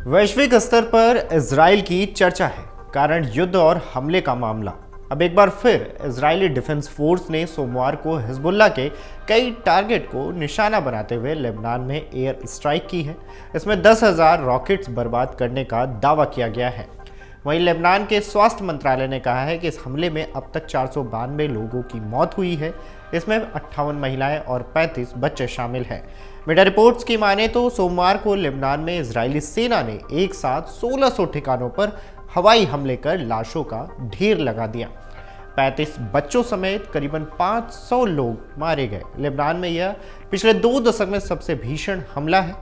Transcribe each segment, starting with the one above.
वैश्विक स्तर पर इजराइल की चर्चा है, कारण युद्ध और हमले का मामला। अब एक बार फिर इजरायली डिफेंस फोर्स ने सोमवार को हिजबुल्लाह के कई टारगेट को निशाना बनाते हुए लेबनान में एयर स्ट्राइक की है। इसमें 10,000 रॉकेट्स बर्बाद करने का दावा किया गया है। वहीं लेबनान के स्वास्थ्य मंत्रालय ने कहा है कि इस हमले में अब तक 492 लोगों की मौत हुई है। इसमें 58 महिलाएं और 35 बच्चे शामिल हैं। मीडिया रिपोर्ट्स की माने तो सोमवार को लेबनान में इजरायली सेना ने एक साथ 1600 ठिकानों पर हवाई हमले कर लाशों का ढेर लगा दिया। 35 बच्चों समेत करीबन 500 लोग मारे गए। लेबनान में यह पिछले 2 दशक में सबसे भीषण हमला है।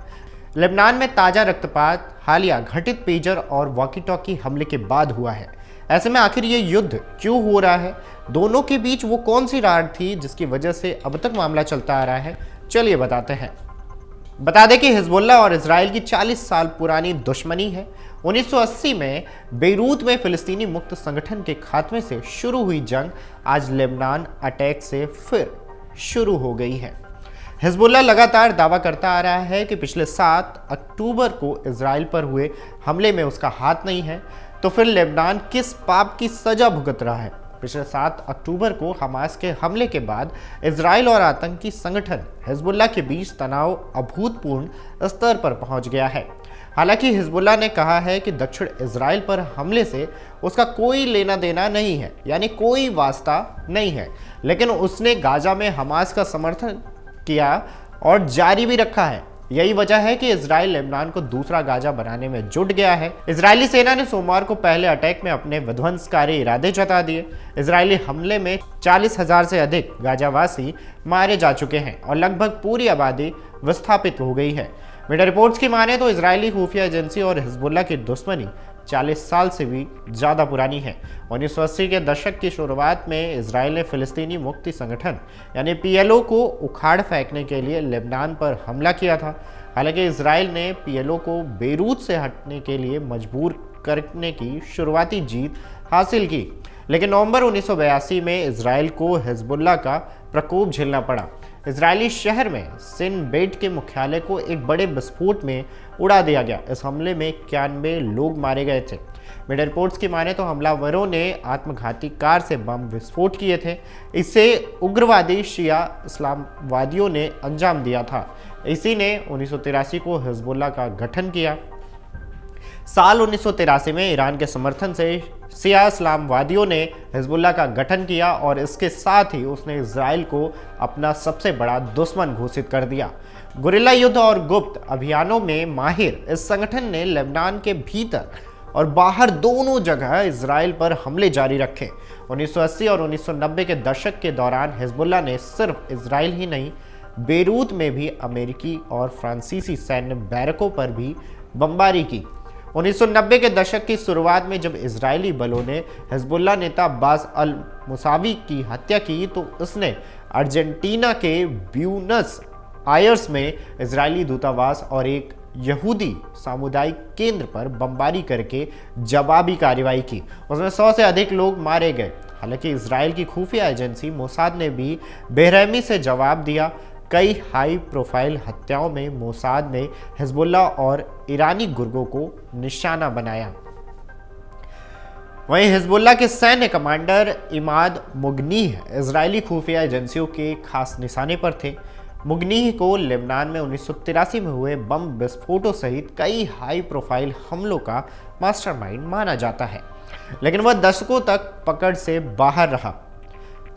लेबनान में ताजा रक्तपात हालिया घटित पेजर और वॉकी टॉकी हमले के बाद हुआ है। ऐसे में आखिर ये युद्ध क्यों हो रहा है? दोनों के बीच वो कौन सी रार थी जिसकी वजह से अब तक मामला चलता आ रहा है? चलिए बताते हैं। बता दें कि हिजबुल्लाह और इजराइल की 40 साल पुरानी दुश्मनी है। 1980 में बेरूत में फिलिस्तीनी मुक्त संगठन के खात्मे से शुरू हुई जंग आज लेबनान अटैक से फिर शुरू हो गई है। हिजबुल्लाह लगातार दावा करता आ रहा है कि पिछले 7 अक्टूबर को इजराइल पर हुए हमले में उसका हाथ नहीं है, तो फिर लेबनान किस पाप की सजा भुगत रहा है? पिछले 7 अक्टूबर को हमास के हमले के बाद इजराइल और आतंकी संगठन हिजबुल्लाह के बीच तनाव अभूतपूर्व स्तर पर पहुंच गया है। हालांकि हिजबुल्लाह ने कहा है कि दक्षिण इजराइल पर हमले से उसका कोई लेना देना नहीं है, यानी कोई वास्ता नहीं है, लेकिन उसने गाजा में हमास का समर्थन किया और जारी भी रखा है। यही वजह है कि इजराइल लेबनान को दूसरा गाजा बनाने में जुट गया है। इजरायली सेना ने सोमवार को पहले अटैक में अपने विध्वंसकारी इरादे जता दिए। इजरायली हमले में 40,000 से अधिक गाजावासी मारे जा चुके हैं और लगभग पूरी आबादी विस्थापित हो गई है। मीडिया रिपोर्ट्स की माने तो इजरायली खुफिया एजेंसी और हिजबुल्लाह की दुश्मनी 40 साल से भी ज़्यादा पुरानी है। 1980 के दशक की शुरुआत में इजराइल ने फिलिस्तीनी मुक्ति संगठन यानी PLO को उखाड़ फेंकने के लिए लेबनान पर हमला किया था। हालांकि इजराइल ने PLO को बेरूत से हटने के लिए मजबूर करने की शुरुआती जीत हासिल की, लेकिन नवंबर 1982 में इजराइल को हिजबुल्लाह का प्रकोप झेलना पड़ा। इजरायली शहर में सिन बेट के मुख्यालय को एक बड़े विस्फोट में उड़ा दिया गया। इस हमले में 91 लोग मारे गए थे। मीडिया रिपोर्ट्स की माने तो हमलावरों ने आत्मघाती कार से बम विस्फोट किए थे। इसे उग्रवादी शिया इस्लामवादियों ने अंजाम दिया था। इसी ने 1983 को हिजबुल्लाह का गठन किया। साल 1983 में ईरान के समर्थन से शिया इस्लामवादियों ने हिजबुल्लाह का गठन किया और इसके साथ ही उसने इजराइल को अपना सबसे बड़ा दुश्मन घोषित कर दिया। गुरिल्ला युद्ध और गुप्त अभियानों में माहिर इस संगठन ने लेबनान के भीतर और बाहर दोनों जगह इजराइल पर हमले जारी रखे। 1980 और 1990 के दशक के दौरान हिजबुल्लाह ने सिर्फ इजराइल ही नहीं, बेरूत में भी अमेरिकी और फ्रांसीसी सैन्य बैरकों पर भी बमबारी की। 1990 के दशक की शुरुआत में जब इजरायली बलों ने हिजबुल्लाह नेता अब्बास अल मुसावी की हत्या की, तो उसने अर्जेंटीना के ब्यूनस आयर्स में इजरायली दूतावास और एक यहूदी सामुदायिक केंद्र पर बमबारी करके जवाबी कार्रवाई की। उसमें 100 से अधिक लोग मारे गए। हालांकि इजराइल की खुफिया एजेंसी मोसाद ने भी बेरहमी से जवाब दिया। कई हाई प्रोफाइल हत्याओं में मोसाद ने हिजबुल्लाह और ईरानी गुर्गों को निशाना बनाया। वहीं हिजबुल्लाह के सैन्य कमांडर इमाद मुगनीह इजरायली खुफिया एजेंसियों के खास निशाने पर थे। मुगनीह को लेबनान में 1983 में हुए बम विस्फोटों सहित कई हाई प्रोफाइल हमलों का मास्टरमाइंड माना जाता है, लेकिन वह दशकों तक पकड़ से बाहर रहा।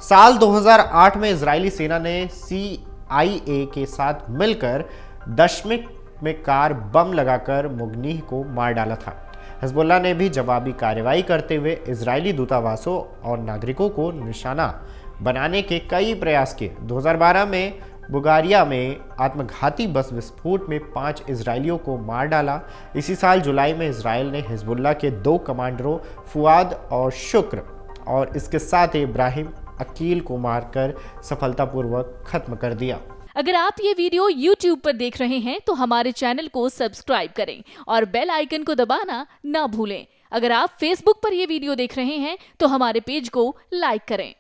साल 2008 में इजरायली सेना ने CIA के साथ मिलकर दशमिक में कार बम लगाकर मुगनीह को मार डाला था। हिजबुल्लाह ने भी जवाबी कार्रवाई करते हुए इजरायली दूतावासों और नागरिकों को निशाना बनाने के कई प्रयास किए। 2012 में बुल्गारिया में आत्मघाती बस विस्फोट में 5 इजरायलियों को मार डाला। इसी साल जुलाई में इजराइल ने हिजबुल्लाह के 2 कमांडरों फुआद और शुक्र और इसके साथ इब्राहिम अकील को मारकर सफलतापूर्वक खत्म कर दिया। अगर आप ये वीडियो YouTube पर देख रहे हैं तो हमारे चैनल को सब्सक्राइब करें और बेल आइकन को दबाना ना भूलें। अगर आप Facebook पर ये वीडियो देख रहे हैं तो हमारे पेज को लाइक करें।